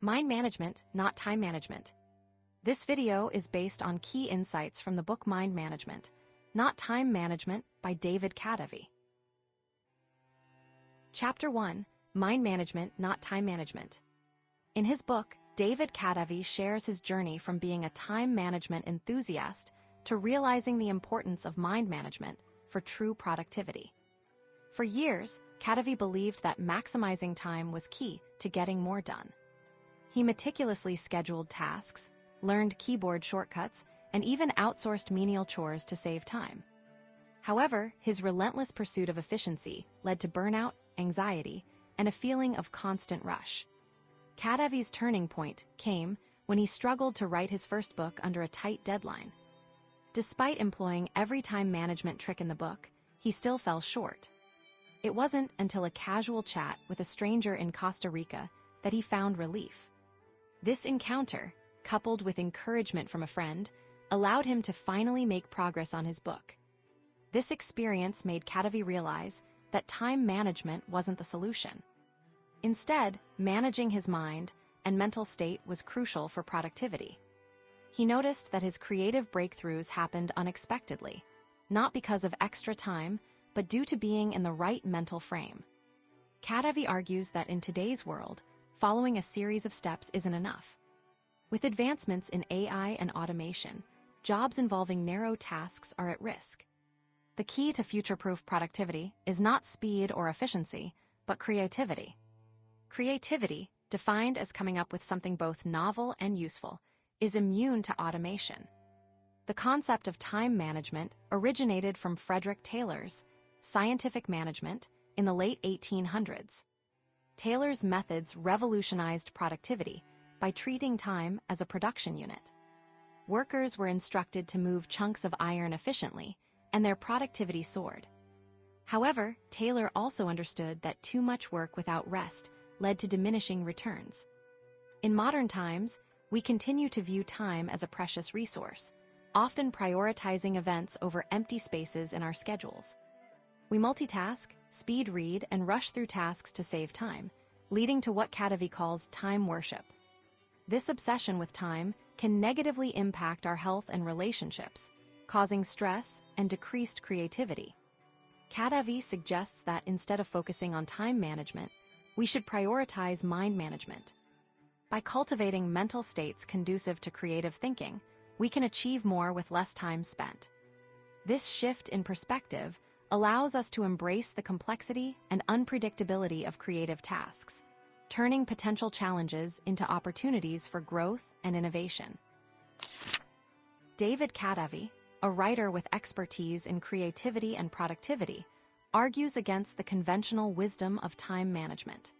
Mind management, not time management. This video is based on key insights from the book Mind Management, Not Time Management by David Kadavy. Chapter 1, Mind Management, Not Time Management. In his book, David Kadavy shares his journey from being a time management enthusiast to realizing the importance of mind management for true productivity. For years, Kadavy believed that maximizing time was key to getting more done. He meticulously scheduled tasks, learned keyboard shortcuts, and even outsourced menial chores to save time. However, his relentless pursuit of efficiency led to burnout, anxiety, and a feeling of constant rush. Kadavy's turning point came when he struggled to write his first book under a tight deadline. Despite employing every time management trick in the book, he still fell short. It wasn't until a casual chat with a stranger in Costa Rica that he found relief. This encounter, coupled with encouragement from a friend, allowed him to finally make progress on his book. This experience made Kadavy realize that time management wasn't the solution. Instead, managing his mind and mental state was crucial for productivity. He noticed that his creative breakthroughs happened unexpectedly, not because of extra time, but due to being in the right mental frame. Kadavy argues that in today's world, following a series of steps isn't enough. With advancements in AI and automation, jobs involving narrow tasks are at risk. The key to future-proof productivity is not speed or efficiency, but creativity. Creativity, defined as coming up with something both novel and useful, is immune to automation. The concept of time management originated from Frederick Taylor's scientific management in the late 1800s. Taylor's methods revolutionized productivity by treating time as a production unit. Workers were instructed to move chunks of iron efficiently, and their productivity soared. However, Taylor also understood that too much work without rest led to diminishing returns. In modern times, we continue to view time as a precious resource, often prioritizing events over empty spaces in our schedules. We multitask, speed read, and rush through tasks to save time, leading to what Kadavy calls time worship. This obsession with time can negatively impact our health and relationships, causing stress and decreased creativity. Kadavy suggests that instead of focusing on time management, we should prioritize mind management. By cultivating mental states conducive to creative thinking, we can achieve more with less time spent. This shift in perspective allows us to embrace the complexity and unpredictability of creative tasks, turning potential challenges into opportunities for growth and innovation. David Kadavy, a writer with expertise in creativity and productivity, argues against the conventional wisdom of time management.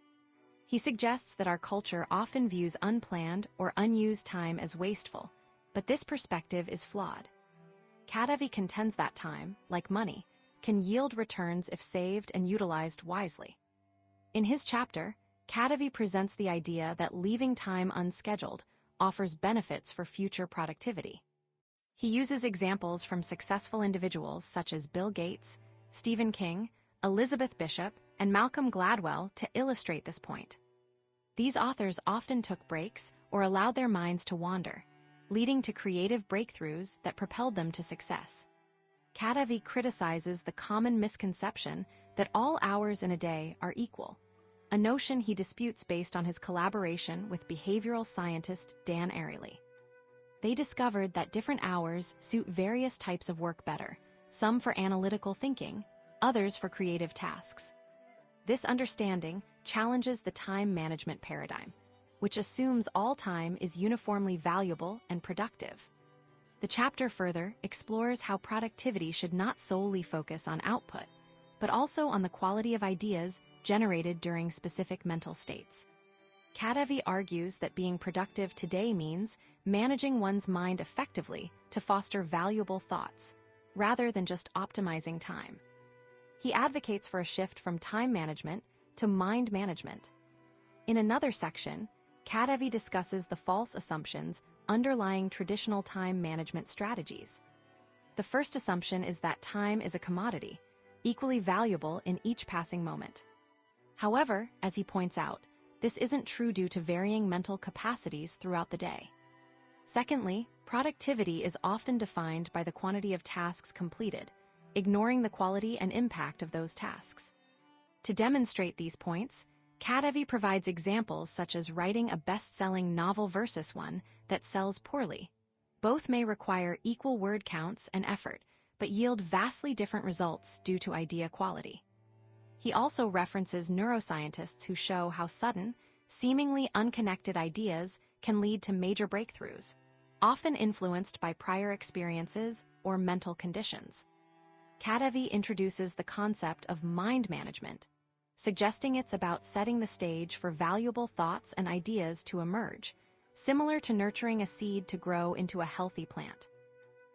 He suggests that our culture often views unplanned or unused time as wasteful, but this perspective is flawed. Kadavy contends that time, like money, can yield returns if saved and utilized wisely. In his chapter, Kadavy presents the idea that leaving time unscheduled offers benefits for future productivity. He uses examples from successful individuals such as Bill Gates, Stephen King, Elizabeth Bishop, and Malcolm Gladwell to illustrate this point. These authors often took breaks or allowed their minds to wander, leading to creative breakthroughs that propelled them to success. Kadavy criticizes the common misconception that all hours in a day are equal, a notion he disputes based on his collaboration with behavioral scientist Dan Ariely. They discovered that different hours suit various types of work better, some for analytical thinking, others for creative tasks. This understanding challenges the time management paradigm, which assumes all time is uniformly valuable and productive. The chapter further explores how productivity should not solely focus on output, but also on the quality of ideas generated during specific mental states. Kadavy argues that being productive today means managing one's mind effectively to foster valuable thoughts, rather than just optimizing time. He advocates for a shift from time management to mind management. In another section, Kadavy discusses the false assumptions underlying traditional time management strategies. The first assumption is that time is a commodity, equally valuable in each passing moment. However, as he points out, this isn't true due to varying mental capacities throughout the day. Secondly, productivity is often defined by the quantity of tasks completed, ignoring the quality and impact of those tasks. To demonstrate these points, Kadavy provides examples such as writing a best-selling novel versus one that sells poorly. Both may require equal word counts and effort, but yield vastly different results due to idea quality. He also references neuroscientists who show how sudden, seemingly unconnected ideas can lead to major breakthroughs, often influenced by prior experiences or mental conditions. Kadavy introduces the concept of mind management, suggesting it's about setting the stage for valuable thoughts and ideas to emerge, similar to nurturing a seed to grow into a healthy plant.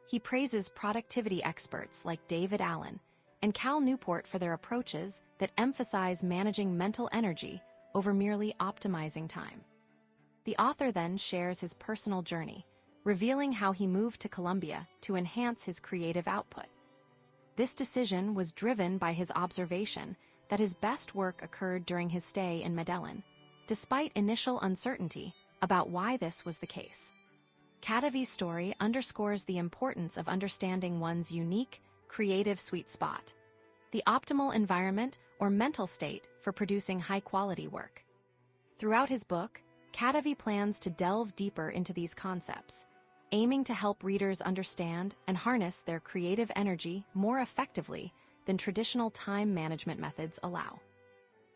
He praises productivity experts like David Allen and Cal Newport for their approaches that emphasize managing mental energy over merely optimizing time. The author then shares his personal journey, revealing how he moved to Colombia to enhance his creative output. This decision was driven by his observation that his best work occurred during his stay in Medellin, despite initial uncertainty about why this was the case. Kadavy's story underscores the importance of understanding one's unique, creative sweet spot, the optimal environment or mental state for producing high-quality work. Throughout his book, Kadavy plans to delve deeper into these concepts, aiming to help readers understand and harness their creative energy more effectively than traditional time management methods allow.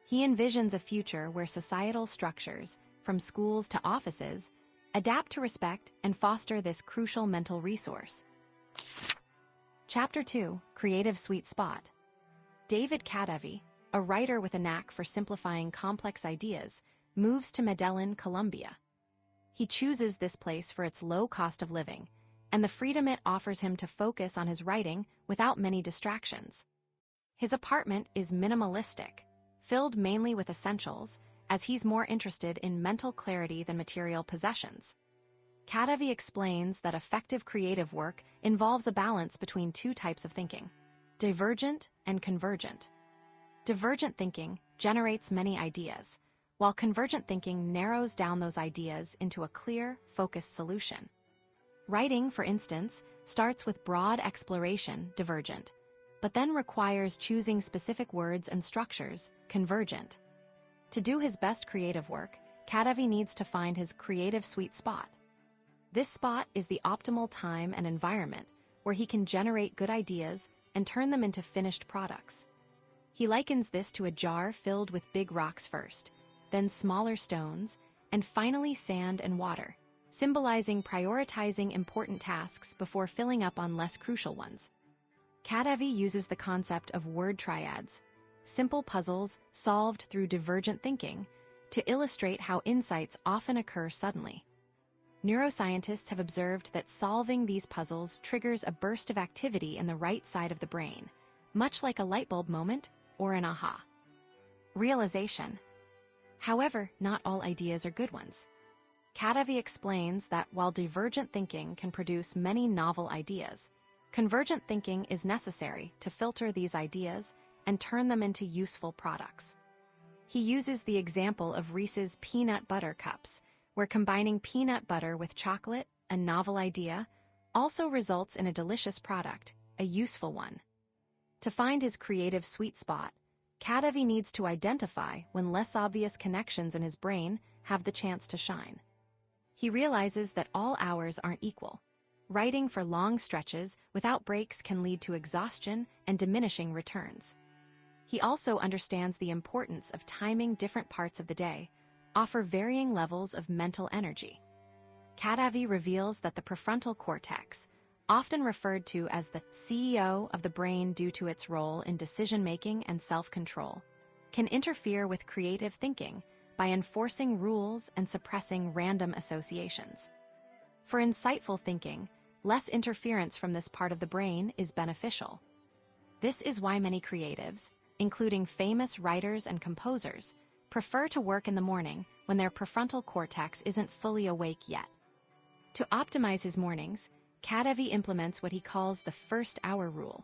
He envisions a future where societal structures, from schools to offices, adapt to respect and foster this crucial mental resource. Chapter 2: Creative Sweet Spot. David Kadavy, a writer with a knack for simplifying complex ideas, moves to Medellin, Colombia. He chooses this place for its low cost of living and the freedom it offers him to focus on his writing without many distractions. His apartment is minimalistic, filled mainly with essentials, as he's more interested in mental clarity than material possessions. Kadavy explains that effective creative work involves a balance between two types of thinking: divergent and convergent. Divergent thinking generates many ideas, while convergent thinking narrows down those ideas into a clear, focused solution. Writing, for instance, starts with broad exploration, divergent, but then requires choosing specific words and structures, convergent. To do his best creative work, Kadavy needs to find his creative sweet spot. This spot is the optimal time and environment where he can generate good ideas and turn them into finished products. He likens this to a jar filled with big rocks first, then smaller stones, and finally sand and water, symbolizing prioritizing important tasks before filling up on less crucial ones. Kadavy uses the concept of word triads, simple puzzles solved through divergent thinking, to illustrate how insights often occur suddenly. Neuroscientists have observed that solving these puzzles triggers a burst of activity in the right side of the brain, much like a light bulb moment or an aha realization. However, not all ideas are good ones. Kadavy explains that while divergent thinking can produce many novel ideas, convergent thinking is necessary to filter these ideas and turn them into useful products. He uses the example of Reese's peanut butter cups, where combining peanut butter with chocolate, a novel idea, also results in a delicious product, a useful one. To find his creative sweet spot, Kadavy needs to identify when less obvious connections in his brain have the chance to shine. He realizes that all hours aren't equal. Writing for long stretches without breaks can lead to exhaustion and diminishing returns. He also understands the importance of timing different parts of the day, offer varying levels of mental energy. Kadavy reveals that the prefrontal cortex, often referred to as the CEO of the brain due to its role in decision-making and self-control, can interfere with creative thinking by enforcing rules and suppressing random associations. For insightful thinking, less interference from this part of the brain is beneficial. This is why many creatives, including famous writers and composers, prefer to work in the morning when their prefrontal cortex isn't fully awake yet. To optimize his mornings, Kadavy implements what he calls the first hour rule.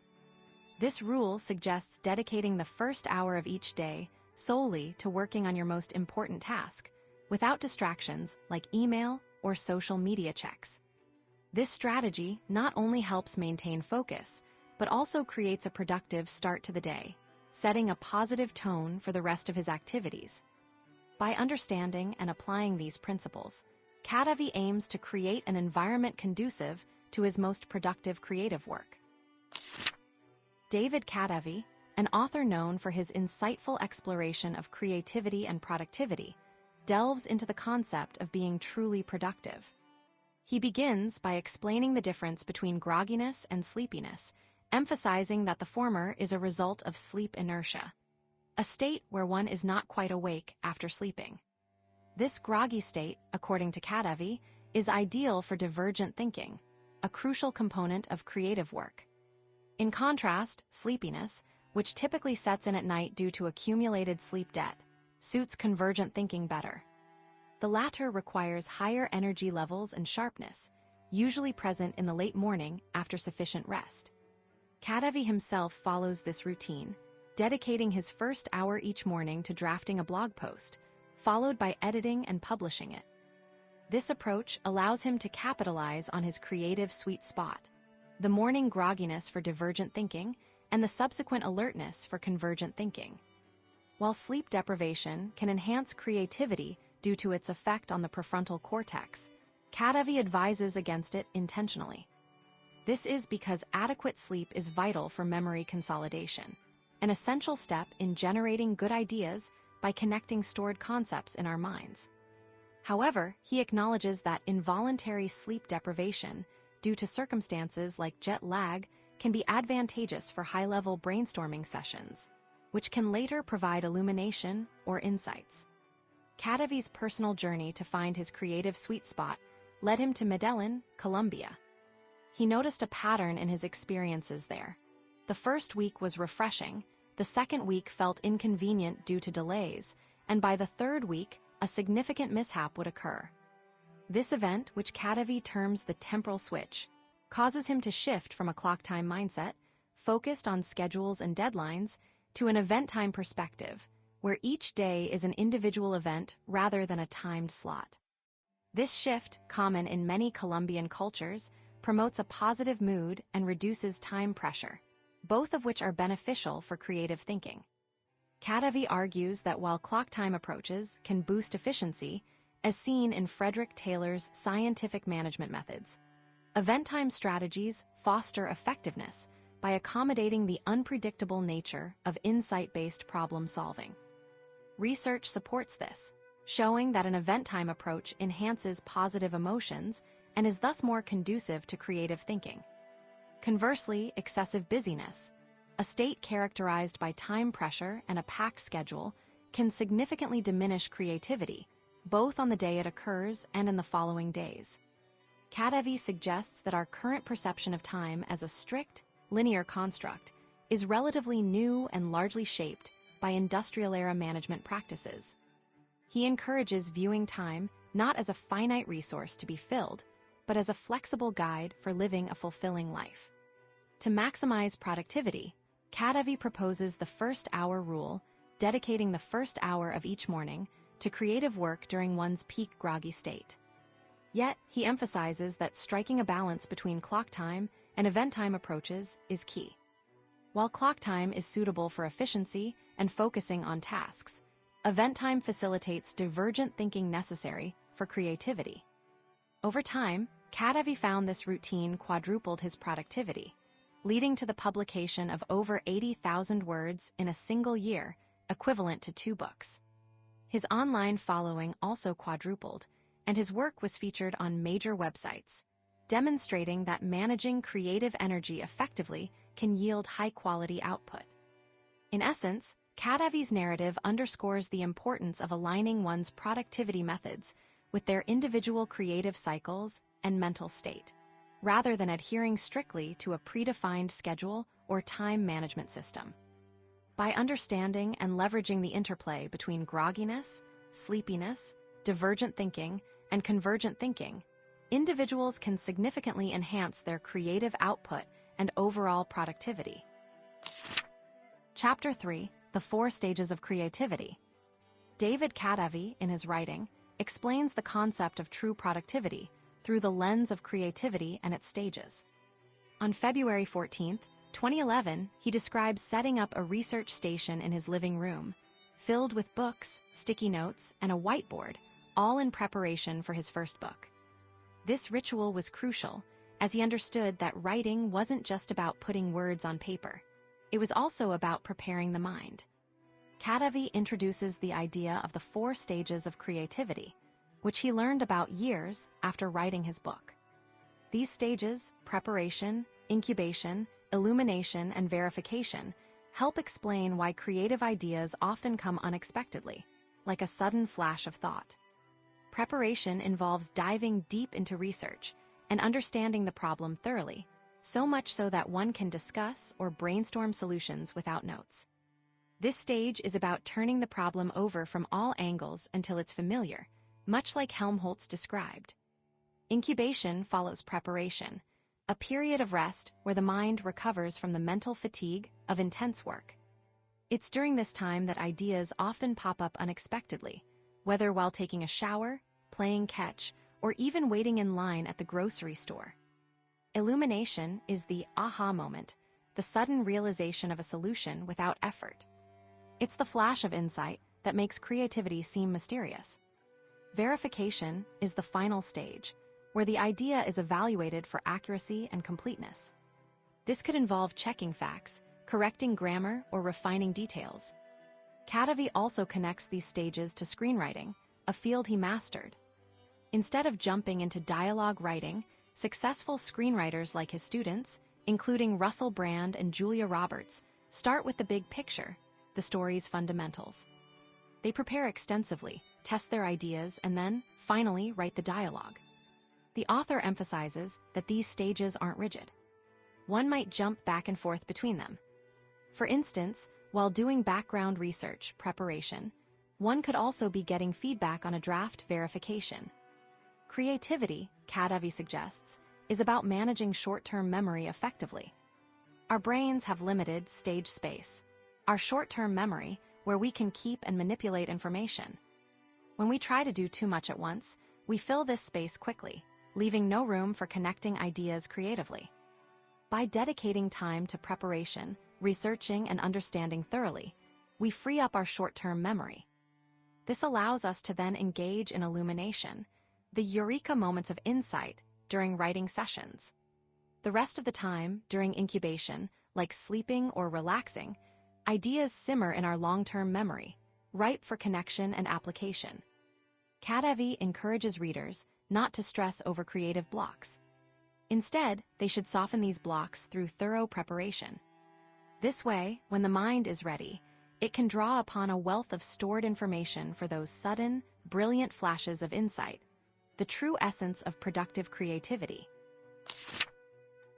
This rule suggests dedicating the first hour of each day solely to working on your most important task, without distractions like email or social media checks. This strategy not only helps maintain focus, but also creates a productive start to the day, setting a positive tone for the rest of his activities. By understanding and applying these principles, Kadavy aims to create an environment conducive to his most productive creative work. David Kadavy, an author known for his insightful exploration of creativity and productivity, delves into the concept of being truly productive. He begins by explaining the difference between grogginess and sleepiness, emphasizing that the former is a result of sleep inertia, a state where one is not quite awake after sleeping. This groggy state, according to Kadavy, is ideal for divergent thinking, a crucial component of creative work. In contrast, sleepiness, which typically sets in at night due to accumulated sleep debt, suits convergent thinking better. The latter requires higher energy levels and sharpness, usually present in the late morning after sufficient rest. Kadavy himself follows this routine, dedicating his first hour each morning to drafting a blog post, followed by editing and publishing it. This approach allows him to capitalize on his creative sweet spot, the morning grogginess for divergent thinking and the subsequent alertness for convergent thinking. While sleep deprivation can enhance creativity due to its effect on the prefrontal cortex, Kadavy advises against it intentionally. This is because adequate sleep is vital for memory consolidation, an essential step in generating good ideas by connecting stored concepts in our minds. However, he acknowledges that involuntary sleep deprivation, due to circumstances like jet lag, can be advantageous for high-level brainstorming sessions, which can later provide illumination or insights. Kadavy's personal journey to find his creative sweet spot led him to Medellin, Colombia. He noticed a pattern in his experiences there. The first week was refreshing, the second week felt inconvenient due to delays, and by the third week, a significant mishap would occur. This event, which Kadavy terms the temporal switch, causes him to shift from a clock time mindset, focused on schedules and deadlines, to an event time perspective, where each day is an individual event rather than a timed slot. This shift, common in many Colombian cultures, promotes a positive mood and reduces time pressure, both of which are beneficial for creative thinking. Kadavy argues that while clock time approaches can boost efficiency, as seen in Frederick Taylor's scientific management methods, event time strategies foster effectiveness by accommodating the unpredictable nature of insight-based problem solving. Research supports this, showing that an event time approach enhances positive emotions and is thus more conducive to creative thinking. Conversely, excessive busyness, a state characterized by time pressure and a packed schedule, can significantly diminish creativity, both on the day it occurs and in the following days. Kadavy suggests that our current perception of time as a strict, linear construct is relatively new and largely shaped by industrial-era management practices. He encourages viewing time not as a finite resource to be filled, but as a flexible guide for living a fulfilling life. To maximize productivity, Kadavy proposes the first-hour rule, dedicating the first hour of each morning to creative work during one's peak groggy state. Yet, he emphasizes that striking a balance between clock time and event time approaches is key. While clock time is suitable for efficiency and focusing on tasks, event time facilitates divergent thinking necessary for creativity. Over time, Kadavy found this routine quadrupled his productivity, leading to the publication of over 80,000 words in a single year, equivalent to 2 books. His online following also quadrupled, and his work was featured on major websites, demonstrating that managing creative energy effectively can yield high-quality output. In essence, Kadavy's narrative underscores the importance of aligning one's productivity methods with their individual creative cycles and mental state, rather than adhering strictly to a predefined schedule or time management system. By understanding and leveraging the interplay between grogginess, sleepiness, divergent thinking, and convergent thinking, individuals can significantly enhance their creative output and overall productivity. Chapter 3: the 4 stages of creativity. David Kadavy, in his writing, explains the concept of true productivity through the lens of creativity and its stages. On February 14, 2011, he describes setting up a research station in his living room, filled with books, sticky notes, and a whiteboard, all in preparation for his first book. This ritual was crucial, as he understood that writing wasn't just about putting words on paper. It was also about preparing the mind. Kadavy introduces the idea of the 4 stages of creativity, which he learned about years after writing his book. These stages, preparation, incubation, illumination, and verification, help explain why creative ideas often come unexpectedly, like a sudden flash of thought. Preparation involves diving deep into research and understanding the problem thoroughly, so much so that one can discuss or brainstorm solutions without notes. This stage is about turning the problem over from all angles until it's familiar, much like Helmholtz described. Incubation follows preparation, a period of rest where the mind recovers from the mental fatigue of intense work. It's during this time that ideas often pop up unexpectedly, whether while taking a shower, playing catch, or even waiting in line at the grocery store. Illumination is the aha moment, the sudden realization of a solution without effort. It's the flash of insight that makes creativity seem mysterious. Verification is the final stage, where the idea is evaluated for accuracy and completeness. This could involve checking facts, correcting grammar, or refining details. Kadavy also connects these stages to screenwriting, a field he mastered. Instead of jumping into dialogue writing, successful screenwriters like his students, including Russell Brand and Julia Roberts, start with the big picture, the story's fundamentals. They prepare extensively, test their ideas, and then, finally, write the dialogue. The author emphasizes that these stages aren't rigid. One might jump back and forth between them. For instance, while doing background research preparation, one could also be getting feedback on a draft verification. Creativity, Kadavy suggests, is about managing short-term memory effectively. Our brains have limited stage space, our short-term memory, where we can keep and manipulate information. When we try to do too much at once, we fill this space quickly, leaving no room for connecting ideas creatively. By dedicating time to preparation, researching, and understanding thoroughly, we free up our short-term memory. This allows us to then engage in illumination, the eureka moments of insight during writing sessions. The rest of the time, during incubation, like sleeping or relaxing, ideas simmer in our long-term memory, ripe for connection and application. Kadavy encourages readers not to stress over creative blocks. Instead, they should soften these blocks through thorough preparation. This way, when the mind is ready, it can draw upon a wealth of stored information for those sudden, brilliant flashes of insight, the true essence of productive creativity.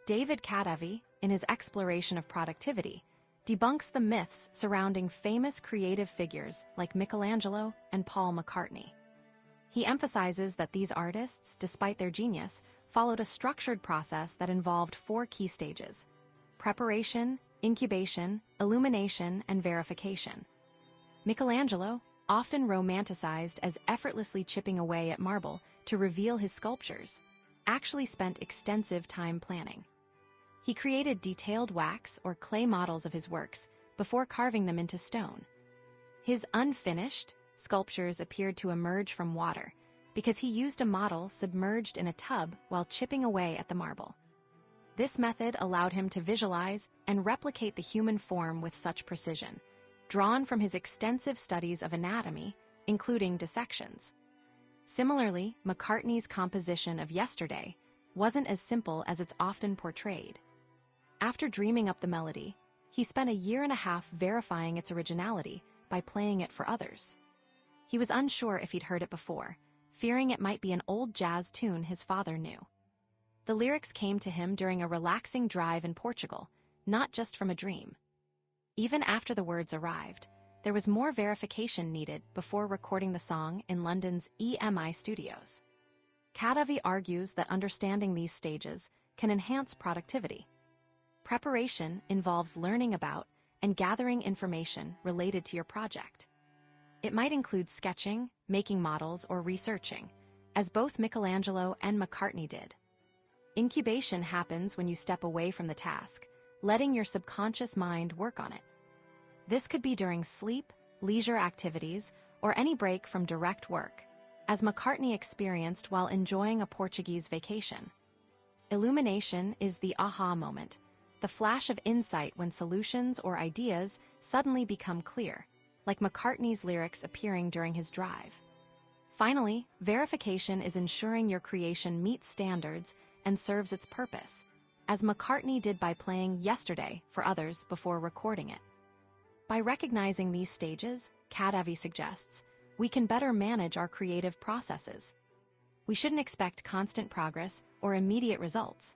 David Kadavy, in his exploration of productivity, debunks the myths surrounding famous creative figures like Michelangelo and Paul McCartney. He emphasizes that these artists, despite their genius, followed a structured process that involved 4 key stages: preparation, incubation, illumination, and verification. Michelangelo, often romanticized as effortlessly chipping away at marble to reveal his sculptures, actually spent extensive time planning. He created detailed wax or clay models of his works before carving them into stone. His unfinished sculptures appeared to emerge from water because he used a model submerged in a tub while chipping away at the marble. This method allowed him to visualize and replicate the human form with such precision, drawn from his extensive studies of anatomy, including dissections. Similarly, McCartney's composition of Yesterday wasn't as simple as it's often portrayed. After dreaming up the melody, he spent a year and a half verifying its originality by playing it for others. He was unsure if he'd heard it before, fearing it might be an old jazz tune his father knew. The lyrics came to him during a relaxing drive in Portugal, not just from a dream. Even after the words arrived, there was more verification needed before recording the song in London's EMI studios. Kadavy argues that understanding these stages can enhance productivity. Preparation involves learning about and gathering information related to your project. It might include sketching, making models, or researching, as both Michelangelo and McCartney did. Incubation happens when you step away from the task, letting your subconscious mind work on it. This could be during sleep, leisure activities, or any break from direct work, as McCartney experienced while enjoying a Portuguese vacation. Illumination is the aha moment, the flash of insight when solutions or ideas suddenly become clear, like McCartney's lyrics appearing during his drive. Finally, verification is ensuring your creation meets standards and serves its purpose, as McCartney did by playing Yesterday for others before recording it. By recognizing these stages, Kadavy suggests, we can better manage our creative processes. We shouldn't expect constant progress or immediate results.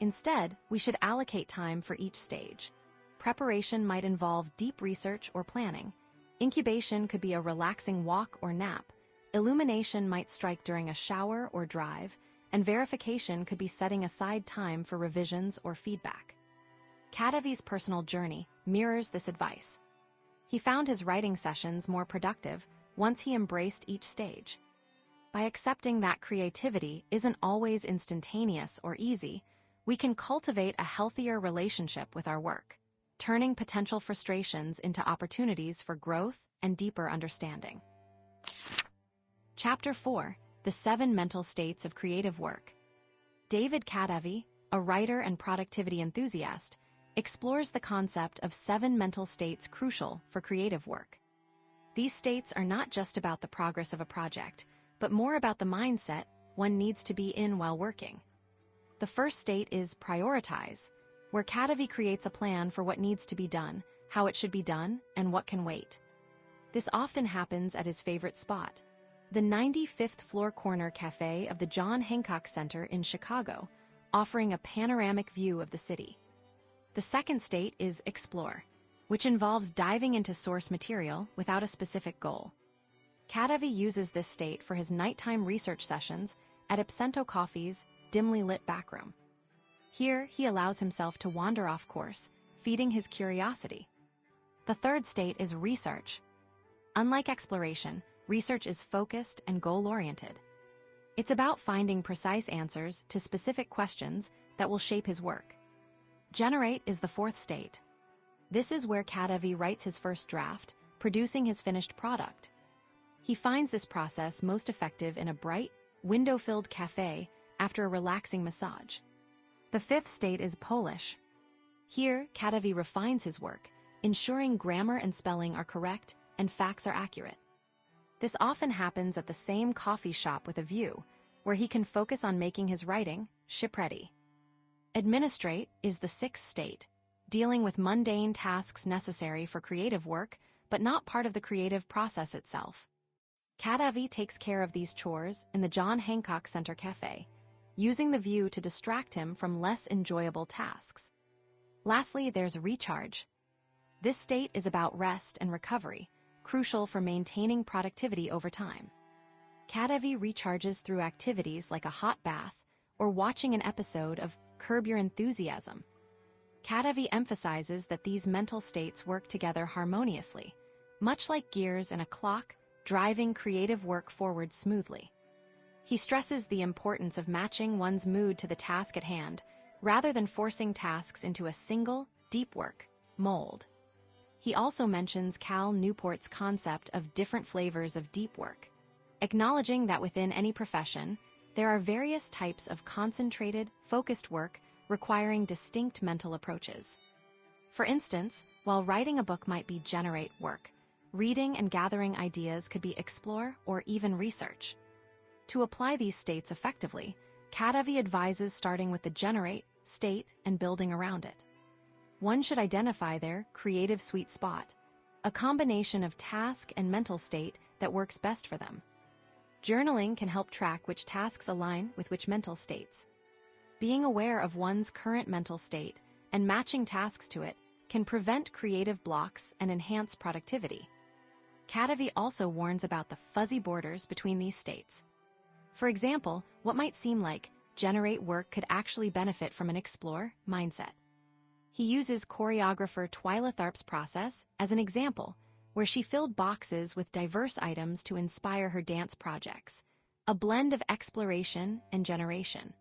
Instead, we should allocate time for each stage. Preparation might involve deep research or planning. Incubation could be a relaxing walk or nap. Illumination might strike during a shower or drive, and verification could be setting aside time for revisions or feedback. Kadavy's personal journey mirrors this advice. He found his writing sessions more productive once he embraced each stage. By accepting that creativity isn't always instantaneous or easy, we can cultivate a healthier relationship with our work, turning potential frustrations into opportunities for growth and deeper understanding. Chapter 4: The 7 Mental States of Creative Work. David Kadavy, a writer and productivity enthusiast, explores the concept of 7 mental states crucial for creative work. These states are not just about the progress of a project, but more about the mindset one needs to be in while working. The first state is prioritize, where Kadavy creates a plan for what needs to be done, how it should be done, and what can wait. This often happens at his favorite spot, the 95th floor corner cafe of the John Hancock Center in Chicago, offering a panoramic view of the city. The second state is explore, which involves diving into source material without a specific goal. Kadavy uses this state for his nighttime research sessions at Ipsento Coffee's dimly lit backroom. Here, he allows himself to wander off course, feeding his curiosity. The third state is research. Unlike exploration, research is focused and goal-oriented. It's about finding precise answers to specific questions that will shape his work. Generate is the fourth state. This is where Kadavy writes his first draft, producing his finished product. He finds this process most effective in a bright, window-filled cafe after a relaxing massage. The fifth state is polish. Here, Kadavy refines his work, ensuring grammar and spelling are correct and facts are accurate. This often happens at the same coffee shop with a view, where he can focus on making his writing ship-ready. Administrate is the sixth state, dealing with mundane tasks necessary for creative work, but not part of the creative process itself. Kadavy takes care of these chores in the John Hancock Center Cafe, using the view to distract him from less enjoyable tasks. Lastly, there's recharge. This state is about rest and recovery, crucial for maintaining productivity over time. Kadavy recharges through activities like a hot bath or watching an episode of Curb Your Enthusiasm. Kadavy emphasizes that these mental states work together harmoniously, much like gears in a clock, driving creative work forward smoothly. He stresses the importance of matching one's mood to the task at hand, rather than forcing tasks into a single, deep work mold. He also mentions Cal Newport's concept of different flavors of deep work, acknowledging that within any profession, there are various types of concentrated, focused work requiring distinct mental approaches. For instance, while writing a book might be generate work, reading and gathering ideas could be explore or even research. To apply these states effectively, Kadavy advises starting with the generate state and building around it. One should identify their creative sweet spot, a combination of task and mental state that works best for them. Journaling can help track which tasks align with which mental states. Being aware of one's current mental state and matching tasks to it can prevent creative blocks and enhance productivity. Kadavy also warns about the fuzzy borders between these states. For example, what might seem like generate work could actually benefit from an explore mindset. He uses choreographer Twyla Tharp's process as an example, where she filled boxes with diverse items to inspire her dance projects, a blend of exploration and generation.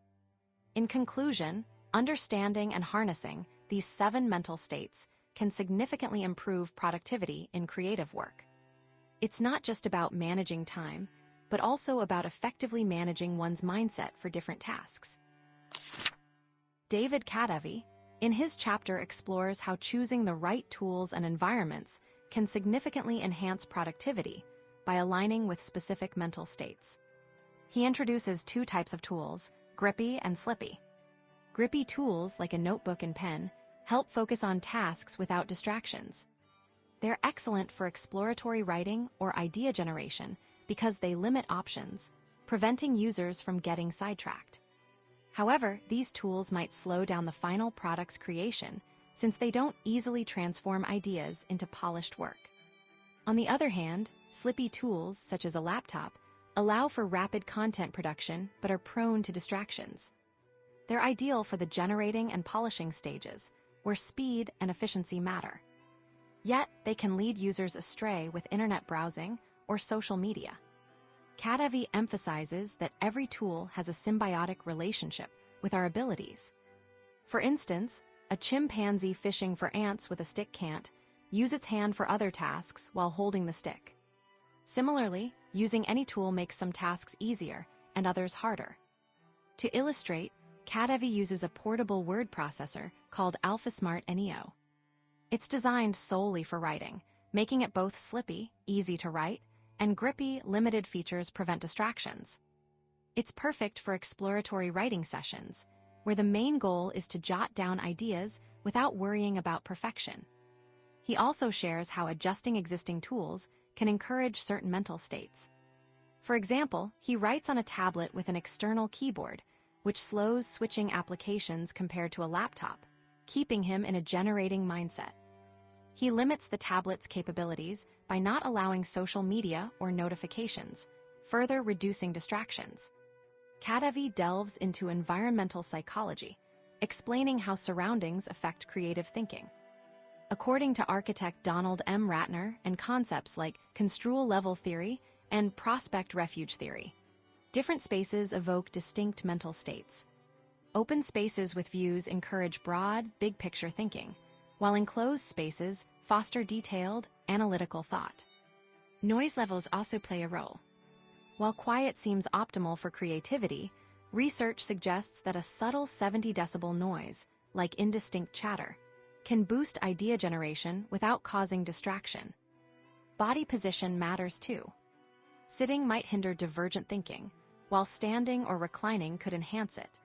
In conclusion, understanding and harnessing these 7 mental states can significantly improve productivity in creative work. It's not just about managing time, but also about effectively managing one's mindset for different tasks. David Kadavy, in his chapter, explores how choosing the right tools and environments can significantly enhance productivity by aligning with specific mental states. He introduces 2 types of tools, grippy and slippy. Grippy tools, like a notebook and pen, help focus on tasks without distractions. They're excellent for exploratory writing or idea generation because they limit options, preventing users from getting sidetracked. However, these tools might slow down the final product's creation since they don't easily transform ideas into polished work. On the other hand, slippy tools, such as a laptop, allow for rapid content production but are prone to distractions. They're ideal for the generating and polishing stages, where speed and efficiency matter. Yet, they can lead users astray with internet browsing or social media. Kadavy emphasizes that every tool has a symbiotic relationship with our abilities. For instance, a chimpanzee fishing for ants with a stick can't use its hand for other tasks while holding the stick. Similarly, using any tool makes some tasks easier and others harder. To illustrate, Kadavy uses a portable word processor called AlphaSmart Neo. It's designed solely for writing, making it both slippy, easy to write, and grippy, limited features prevent distractions. It's perfect for exploratory writing sessions, where the main goal is to jot down ideas without worrying about perfection. He also shares how adjusting existing tools can encourage certain mental states. For example, he writes on a tablet with an external keyboard, which slows switching applications compared to a laptop, keeping him in a generating mindset. He limits the tablet's capabilities by not allowing social media or notifications, further reducing distractions. Kadavy delves into environmental psychology, explaining how surroundings affect creative thinking. According to architect Donald M. Ratner and concepts like construal level theory and prospect refuge theory, different spaces evoke distinct mental states. Open spaces with views encourage broad, big-picture thinking, while enclosed spaces foster detailed, analytical thought. Noise levels also play a role. While quiet seems optimal for creativity, research suggests that a subtle 70 decibel noise, like indistinct chatter, can boost idea generation without causing distraction. Body position matters too. Sitting might hinder divergent thinking, while standing or reclining could enhance it.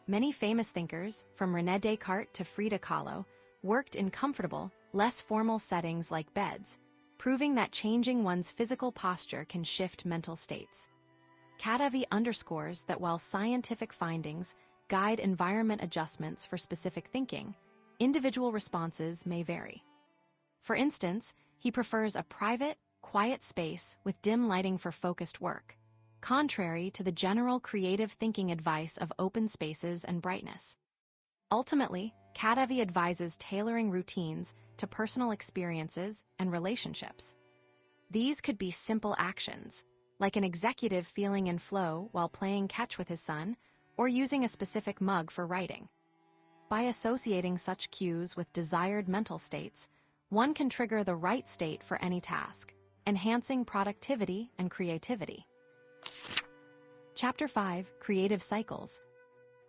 Many famous thinkers, from René Descartes to Frida Kahlo, worked in comfortable, less formal settings like beds, proving that changing one's physical posture can shift mental states. Kadavy underscores that while scientific findings guide environment adjustments for specific thinking, individual responses may vary. For instance, he prefers a private, quiet space with dim lighting for focused work, contrary to the general creative thinking advice of open spaces and brightness. Ultimately, Kadavy advises tailoring routines to personal experiences and relationships. These could be simple actions, like an executive feeling in flow while playing catch with his son, or using a specific mug for writing. By associating such cues with desired mental states, one can trigger the right state for any task, enhancing productivity and creativity. Chapter 5: Creative Cycles.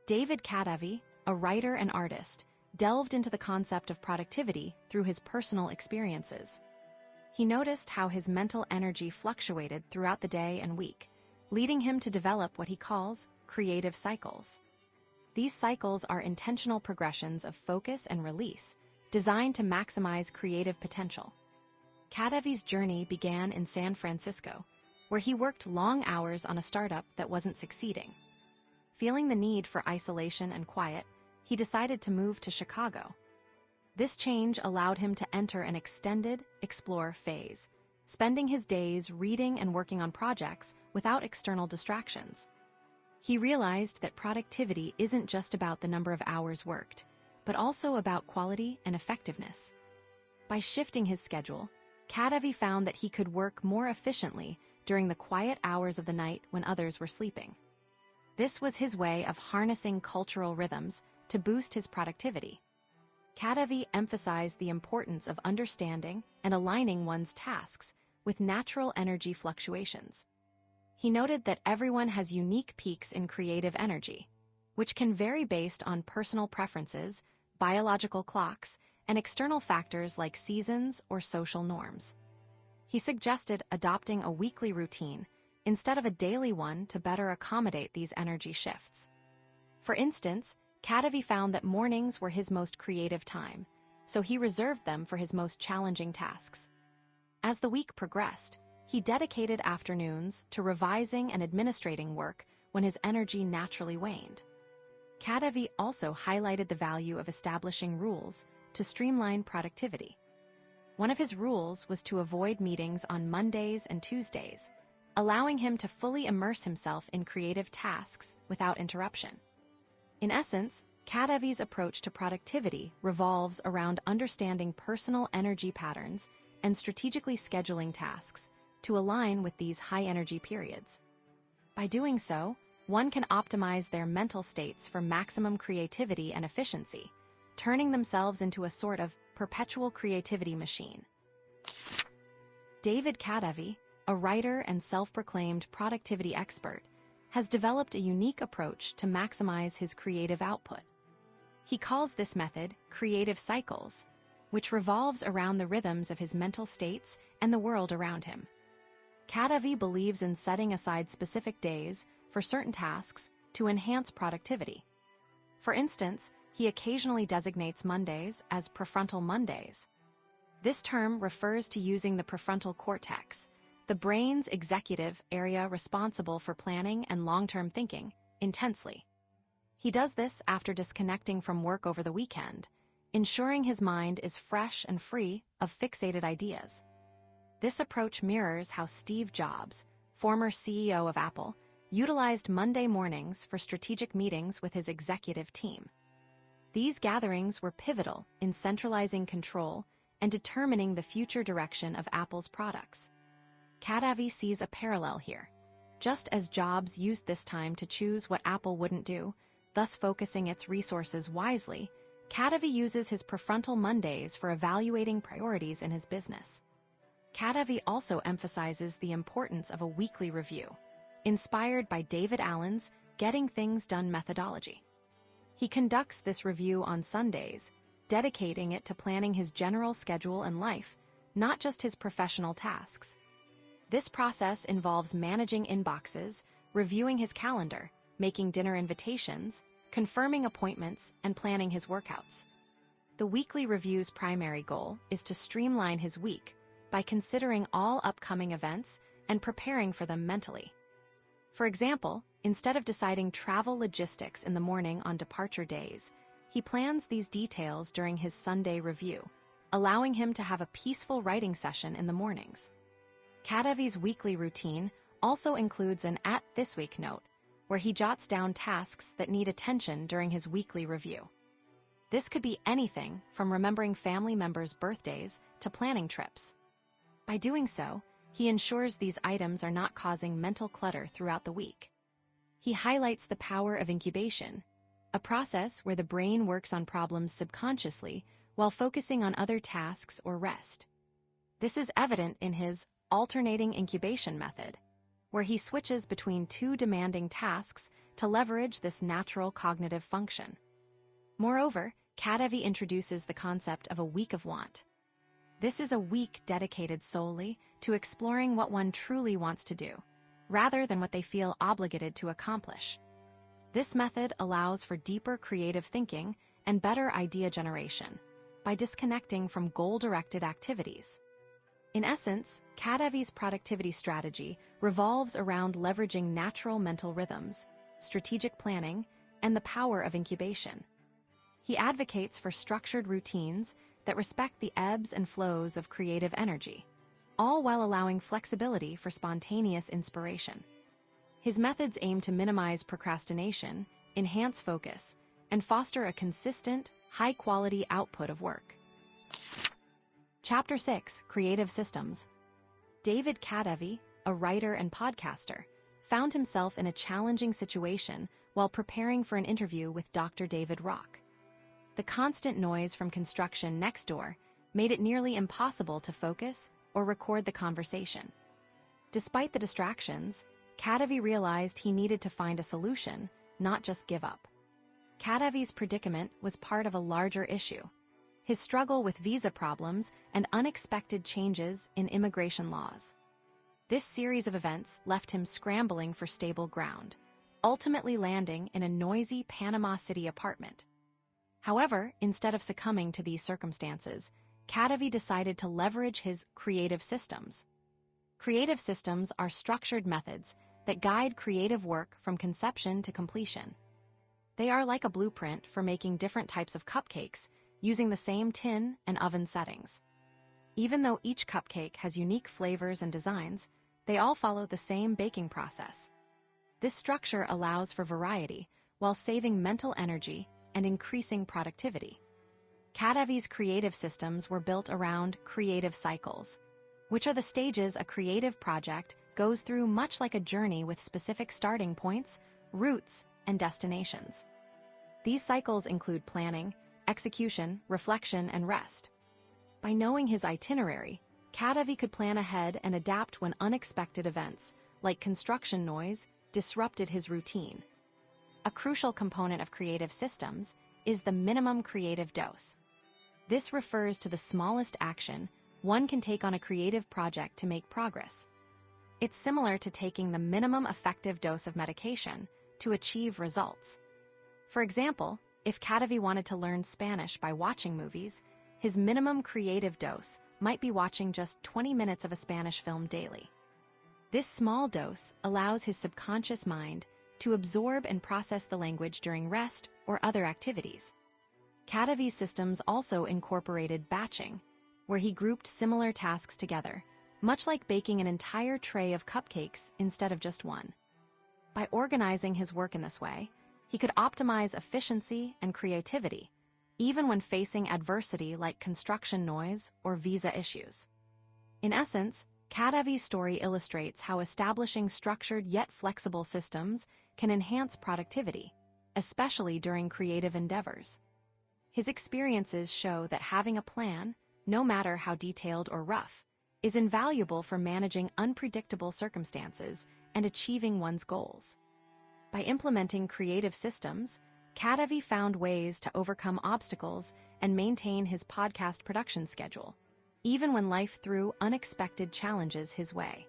David Kadavy, a writer and artist, delved into the concept of productivity through his personal experiences. He noticed how his mental energy fluctuated throughout the day and week, leading him to develop what he calls creative cycles. These cycles are intentional progressions of focus and release, designed to maximize creative potential. Kadavy's journey began in San Francisco, where he worked long hours on a startup that wasn't succeeding. Feeling the need for isolation and quiet, he decided to move to Chicago. This change allowed him to enter an extended explore phase, spending his days reading and working on projects without external distractions. He realized that productivity isn't just about the number of hours worked, but also about quality and effectiveness. By shifting his schedule, Kadavy found that he could work more efficiently during the quiet hours of the night when others were sleeping. This was his way of harnessing cultural rhythms to boost his productivity. Kadavy emphasized the importance of understanding and aligning one's tasks with natural energy fluctuations. He noted that everyone has unique peaks in creative energy, which can vary based on personal preferences, biological clocks, and external factors like seasons or social norms. He suggested adopting a weekly routine instead of a daily one to better accommodate these energy shifts. For instance, Kadavy found that mornings were his most creative time, so he reserved them for his most challenging tasks. As the week progressed, he dedicated afternoons to revising and administrating work when his energy naturally waned. Kadavy also highlighted the value of establishing rules to streamline productivity. One of his rules was to avoid meetings on Mondays and Tuesdays, allowing him to fully immerse himself in creative tasks without interruption. In essence, Kadavy's approach to productivity revolves around understanding personal energy patterns and strategically scheduling tasks to align with these high-energy periods. By doing so, one can optimize their mental states for maximum creativity and efficiency, turning themselves into a sort of perpetual creativity machine. David Kadavy, a writer and self-proclaimed productivity expert, has developed a unique approach to maximize his creative output. He calls this method creative cycles, which revolves around the rhythms of his mental states and the world around him. Kadavy believes in setting aside specific days for certain tasks to enhance productivity. For instance, he occasionally designates Mondays as prefrontal Mondays. This term refers to using the prefrontal cortex, the brain's executive area responsible for planning and long-term thinking, intensely. He does this after disconnecting from work over the weekend, ensuring his mind is fresh and free of fixated ideas. This approach mirrors how Steve Jobs, former CEO of Apple, utilized Monday mornings for strategic meetings with his executive team. These gatherings were pivotal in centralizing control and determining the future direction of Apple's products. Kadavy sees a parallel here. Just as Jobs used this time to choose what Apple wouldn't do, thus focusing its resources wisely, Kadavy uses his prefrontal Mondays for evaluating priorities in his business. Kadavy also emphasizes the importance of a weekly review, inspired by David Allen's Getting Things Done methodology. He conducts this review on Sundays, dedicating it to planning his general schedule and life, not just his professional tasks. This process involves managing inboxes, reviewing his calendar, making dinner invitations, confirming appointments, and planning his workouts. The weekly review's primary goal is to streamline his week by considering all upcoming events and preparing for them mentally. For example, instead of deciding travel logistics in the morning on departure days, he plans these details during his Sunday review, allowing him to have a peaceful writing session in the mornings. Kadavy's weekly routine also includes an "at this week" note, where he jots down tasks that need attention during his weekly review. This could be anything from remembering family members' birthdays to planning trips. By doing so, he ensures these items are not causing mental clutter throughout the week. He highlights the power of incubation, a process where the brain works on problems subconsciously while focusing on other tasks or rest. This is evident in his alternating incubation method, where he switches between two demanding tasks to leverage this natural cognitive function. Moreover, Kadavy introduces the concept of a week of want. This is a week dedicated solely to exploring what one truly wants to do, rather than what they feel obligated to accomplish. This method allows for deeper creative thinking and better idea generation by disconnecting from goal-directed activities. In essence, Kadavy's productivity strategy revolves around leveraging natural mental rhythms, strategic planning, and the power of incubation. He advocates for structured routines that respect the ebbs and flows of creative energy, all while allowing flexibility for spontaneous inspiration. His methods aim to minimize procrastination, enhance focus, and foster a consistent, high-quality output of work. Chapter 6: Creative Systems. David Kadavy, a writer and podcaster, found himself in a challenging situation while preparing for an interview with Dr. David Rock. The constant noise from construction next door made it nearly impossible to focus or record the conversation. Despite the distractions, Kadavy realized he needed to find a solution, not just give up. Kadavy's predicament was part of a larger issue: his struggle with visa problems and unexpected changes in immigration laws. This series of events left him scrambling for stable ground, ultimately landing in a noisy Panama City apartment. However, instead of succumbing to these circumstances, Kadavy decided to leverage his creative systems. Creative systems are structured methods that guide creative work from conception to completion. They are like a blueprint for making different types of cupcakes using the same tin and oven settings. Even though each cupcake has unique flavors and designs, they all follow the same baking process. This structure allows for variety while saving mental energy and increasing productivity. Kadavy's creative systems were built around creative cycles, which are the stages a creative project goes through, much like a journey with specific starting points, routes, and destinations. These cycles include planning, execution, reflection, and rest. By knowing his itinerary, Kadavy could plan ahead and adapt when unexpected events, like construction noise, disrupted his routine. A crucial component of creative systems is the minimum creative dose. This refers to the smallest action one can take on a creative project to make progress. It's similar to taking the minimum effective dose of medication to achieve results. For example, if Kadavy wanted to learn Spanish by watching movies, his minimum creative dose might be watching just 20 minutes of a Spanish film daily. This small dose allows his subconscious mind to absorb and process the language during rest or other activities. Kadavy's systems also incorporated batching, where he grouped similar tasks together, much like baking an entire tray of cupcakes instead of just one. By organizing his work in this way, he could optimize efficiency and creativity, even when facing adversity like construction noise or visa issues. In essence, Kadavy's story illustrates how establishing structured yet flexible systems can enhance productivity, especially during creative endeavors. His experiences show that having a plan, no matter how detailed or rough, is invaluable for managing unpredictable circumstances and achieving one's goals. By implementing creative systems, Kadavy found ways to overcome obstacles and maintain his podcast production schedule, even when life threw unexpected challenges his way.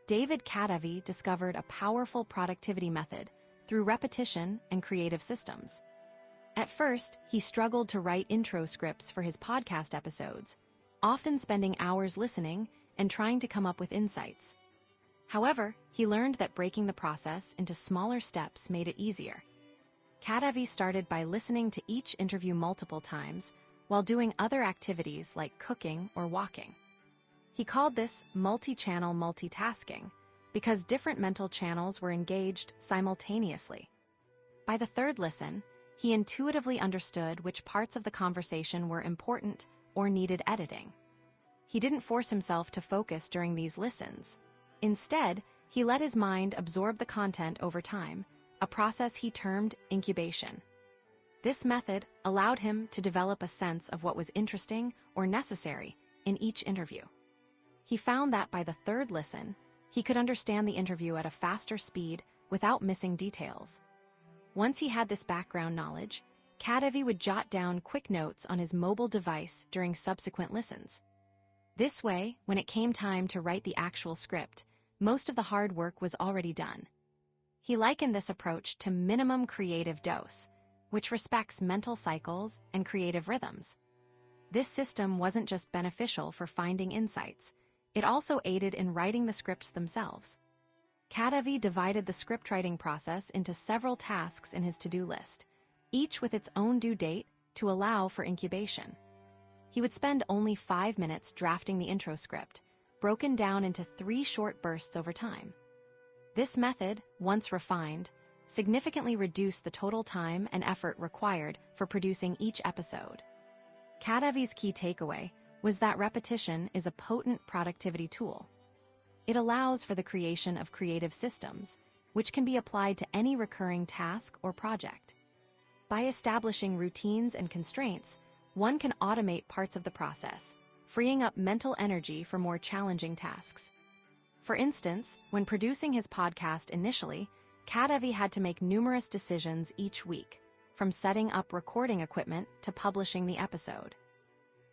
David Kadavy discovered a powerful productivity method through repetition and creative systems. At first, he struggled to write intro scripts for his podcast episodes, often spending hours listening and trying to come up with insights. However, he learned that breaking the process into smaller steps made it easier. Kadavy started by listening to each interview multiple times while doing other activities like cooking or walking. He called this multi-channel multitasking because different mental channels were engaged simultaneously. By the third listen, he intuitively understood which parts of the conversation were important or needed editing. He didn't force himself to focus during these listens. Instead, he let his mind absorb the content over time, a process he termed incubation. This method allowed him to develop a sense of what was interesting or necessary in each interview. He found that by the third listen, he could understand the interview at a faster speed without missing details. Once he had this background knowledge, Kadavy would jot down quick notes on his mobile device during subsequent listens. This way, when it came time to write the actual script, most of the hard work was already done. He likened this approach to minimum creative dose, which respects mental cycles and creative rhythms. This system wasn't just beneficial for finding insights, it also aided in writing the scripts themselves. Kadavy divided the script-writing process into several tasks in his to-do list, each with its own due date to allow for incubation. He would spend only 5 minutes drafting the intro script, broken down into 3 short bursts over time. This method, once refined, significantly reduce the total time and effort required for producing each episode. Kadavy's key takeaway was that repetition is a potent productivity tool. It allows for the creation of creative systems, which can be applied to any recurring task or project. By establishing routines and constraints, one can automate parts of the process, freeing up mental energy for more challenging tasks. For instance, when producing his podcast initially, Kadavy had to make numerous decisions each week, from setting up recording equipment to publishing the episode.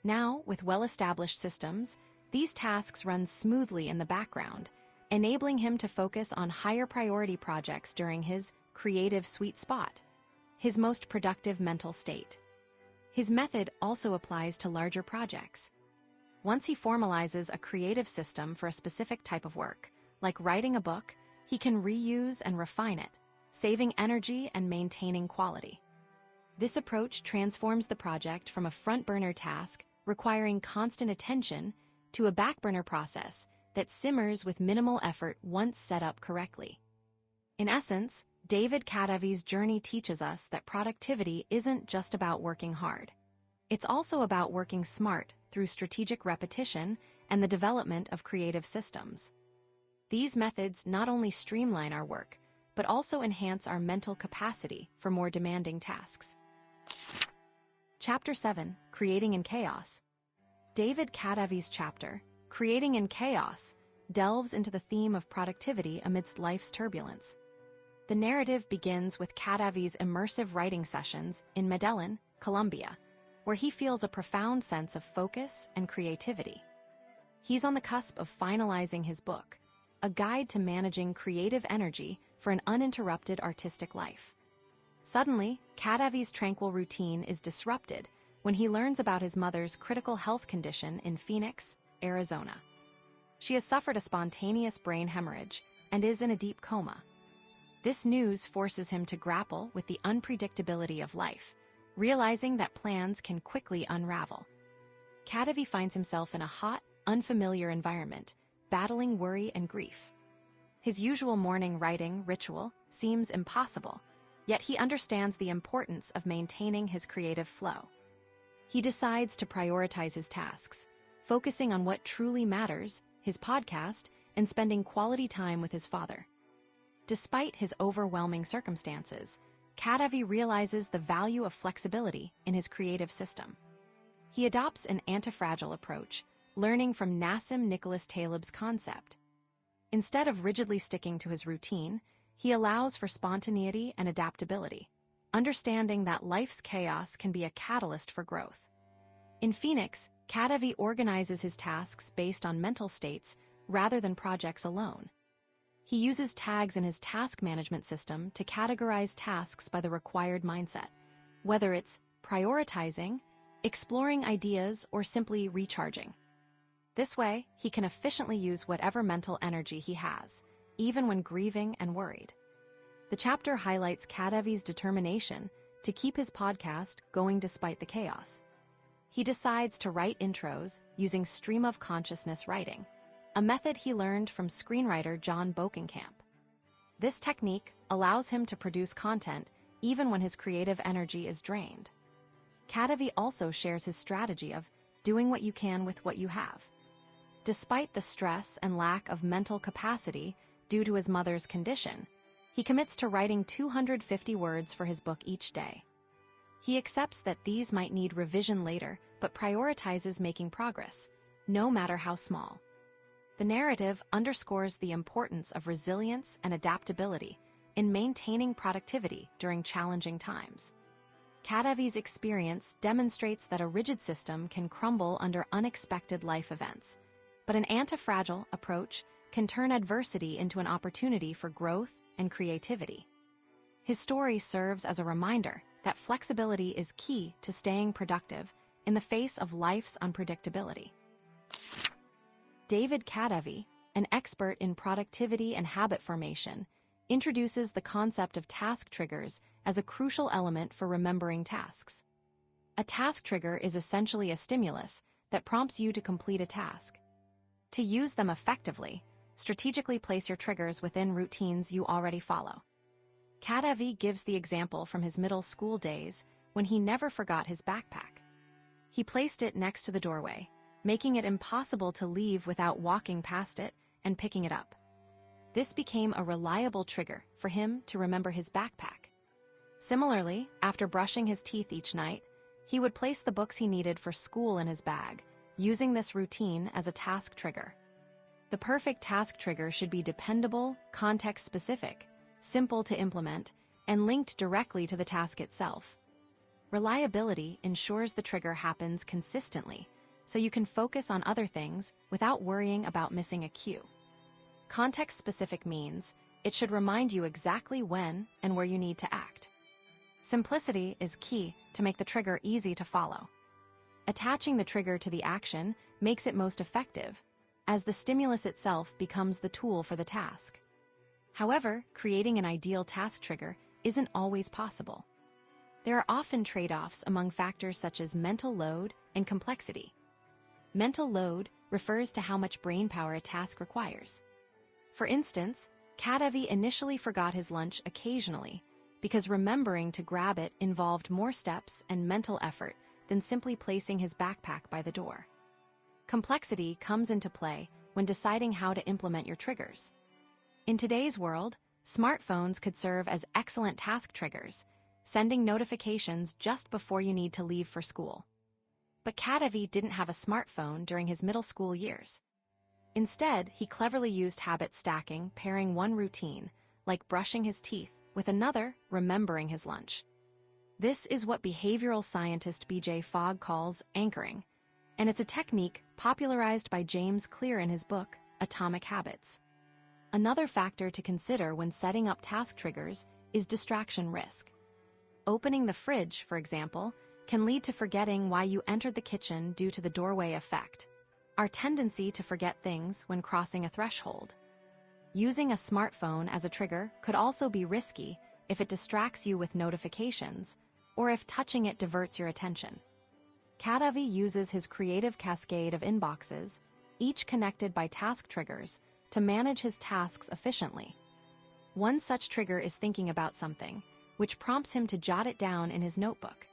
Now, with well-established systems, these tasks run smoothly in the background, enabling him to focus on higher priority projects during his creative sweet spot, his most productive mental state. His method also applies to larger projects. Once he formalizes a creative system for a specific type of work, like writing a book, he can reuse and refine it, saving energy and maintaining quality. This approach transforms the project from a front-burner task requiring constant attention to a back-burner process that simmers with minimal effort once set up correctly. In essence, David Kadavy's journey teaches us that productivity isn't just about working hard. It's also about working smart through strategic repetition and the development of creative systems. These methods not only streamline our work, but also enhance our mental capacity for more demanding tasks. Chapter 7, Creating in Chaos. David Kadavy's chapter, Creating in Chaos, delves into the theme of productivity amidst life's turbulence. The narrative begins with Kadavy's immersive writing sessions in Medellin, Colombia, where he feels a profound sense of focus and creativity. He's on the cusp of finalizing his book, a guide to managing creative energy for an uninterrupted artistic life. Suddenly, Kadavy's tranquil routine is disrupted when he learns about his mother's critical health condition in Phoenix, Arizona. She has suffered a spontaneous brain hemorrhage and is in a deep coma. This news forces him to grapple with the unpredictability of life, realizing that plans can quickly unravel. Kadavy finds himself in a hot, unfamiliar environment, battling worry and grief. His usual morning writing ritual seems impossible, yet he understands the importance of maintaining his creative flow. He decides to prioritize his tasks, focusing on what truly matters, his podcast, and spending quality time with his father. Despite his overwhelming circumstances, Kadavy realizes the value of flexibility in his creative system. He adopts an antifragile approach, learning from Nassim Nicholas Taleb's concept. Instead of rigidly sticking to his routine, he allows for spontaneity and adaptability, understanding that life's chaos can be a catalyst for growth. In Phoenix, Kadavy organizes his tasks based on mental states rather than projects alone. He uses tags in his task management system to categorize tasks by the required mindset, whether it's prioritizing, exploring ideas, or simply recharging. This way, he can efficiently use whatever mental energy he has, even when grieving and worried. The chapter highlights Kadavy's determination to keep his podcast going despite the chaos. He decides to write intros using stream of consciousness writing, a method he learned from screenwriter John Bokenkamp. This technique allows him to produce content even when his creative energy is drained. Kadavy also shares his strategy of doing what you can with what you have. Despite the stress and lack of mental capacity due to his mother's condition, he commits to writing 250 words for his book each day. He accepts that these might need revision later, but prioritizes making progress, no matter how small. The narrative underscores the importance of resilience and adaptability in maintaining productivity during challenging times. Kadavy's experience demonstrates that a rigid system can crumble under unexpected life events, but an antifragile approach can turn adversity into an opportunity for growth and creativity. His story serves as a reminder that flexibility is key to staying productive in the face of life's unpredictability. David Kadavy, an expert in productivity and habit formation, introduces the concept of task triggers as a crucial element for remembering tasks. A task trigger is essentially a stimulus that prompts you to complete a task. To use them effectively, strategically place your triggers within routines you already follow. Kadavy gives the example from his middle school days when he never forgot his backpack. He placed it next to the doorway, making it impossible to leave without walking past it and picking it up. This became a reliable trigger for him to remember his backpack. Similarly, after brushing his teeth each night, he would place the books he needed for school in his bag, using this routine as a task trigger. The perfect task trigger should be dependable, context-specific, simple to implement, and linked directly to the task itself. Reliability ensures the trigger happens consistently, so you can focus on other things without worrying about missing a cue. Context-specific means it should remind you exactly when and where you need to act. Simplicity is key to make the trigger easy to follow. Attaching the trigger to the action makes it most effective, as the stimulus itself becomes the tool for the task. However, creating an ideal task trigger isn't always possible. There are often trade-offs among factors such as mental load and complexity. Mental load refers to how much brainpower a task requires. For instance, Kadavy initially forgot his lunch occasionally because remembering to grab it involved more steps and mental effort than simply placing his backpack by the door. Complexity comes into play when deciding how to implement your triggers. In today's world, smartphones could serve as excellent task triggers, sending notifications just before you need to leave for school. But Kadavy didn't have a smartphone during his middle school years. Instead, he cleverly used habit stacking, pairing one routine, like brushing his teeth, with another, remembering his lunch. This is what behavioral scientist B.J. Fogg calls anchoring, and it's a technique popularized by James Clear in his book, Atomic Habits. Another factor to consider when setting up task triggers is distraction risk. Opening the fridge, for example, can lead to forgetting why you entered the kitchen due to the doorway effect, our tendency to forget things when crossing a threshold. Using a smartphone as a trigger could also be risky if it distracts you with notifications or if touching it diverts your attention. Kadavy uses his creative cascade of inboxes, each connected by task triggers, to manage his tasks efficiently. One such trigger is thinking about something, which prompts him to jot it down in his notebook.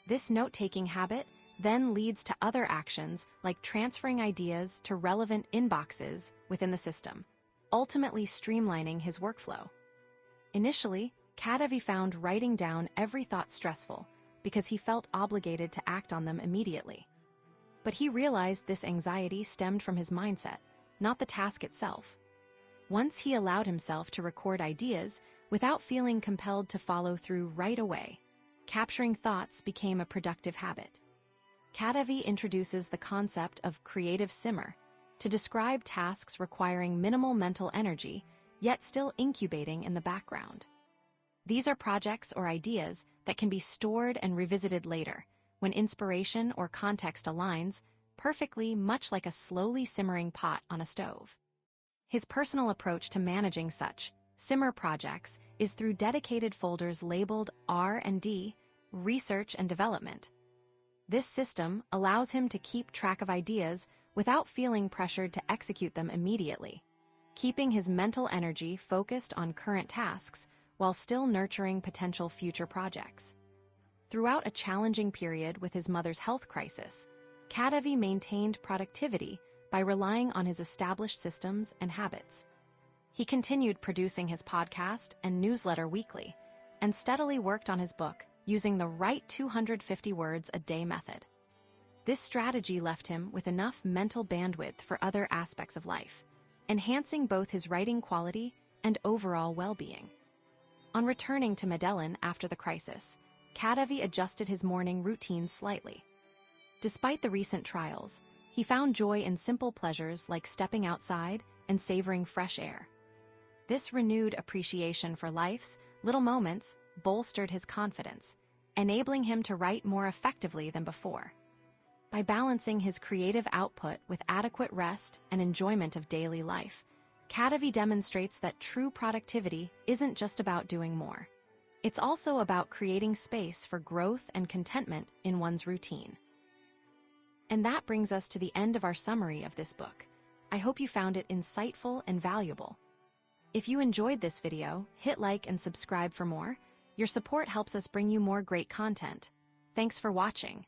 This note-taking habit then leads to other actions like transferring ideas to relevant inboxes within the system, ultimately streamlining his workflow. Initially, Kadavy found writing down every thought stressful because he felt obligated to act on them immediately. But he realized this anxiety stemmed from his mindset, not the task itself. Once he allowed himself to record ideas without feeling compelled to follow through right away, capturing thoughts became a productive habit. Kadavy introduces the concept of creative simmer to describe tasks requiring minimal mental energy, yet still incubating in the background. These are projects or ideas that can be stored and revisited later, when inspiration or context aligns perfectly, much like a slowly simmering pot on a stove. His personal approach to managing such simmer projects is through dedicated folders labeled R&D, Research and Development. This system allows him to keep track of ideas without feeling pressured to execute them immediately, keeping his mental energy focused on current tasks while still nurturing potential future projects. Throughout a challenging period with his mother's health crisis, Kadavy maintained productivity by relying on his established systems and habits. He continued producing his podcast and newsletter weekly, and steadily worked on his book using the right 250 words a day method. This strategy left him with enough mental bandwidth for other aspects of life, enhancing both his writing quality and overall well-being. On returning to Medellin after the crisis, Kadavy adjusted his morning routine slightly. Despite the recent trials, he found joy in simple pleasures like stepping outside and savoring fresh air. This renewed appreciation for life's little moments bolstered his confidence, enabling him to write more effectively than before. By balancing his creative output with adequate rest and enjoyment of daily life, Kadavy demonstrates that true productivity isn't just about doing more. It's also about creating space for growth and contentment in one's routine. And that brings us to the end of our summary of this book. I hope you found it insightful and valuable. If you enjoyed this video, hit like and subscribe for more. Your support helps us bring you more great content. Thanks for watching.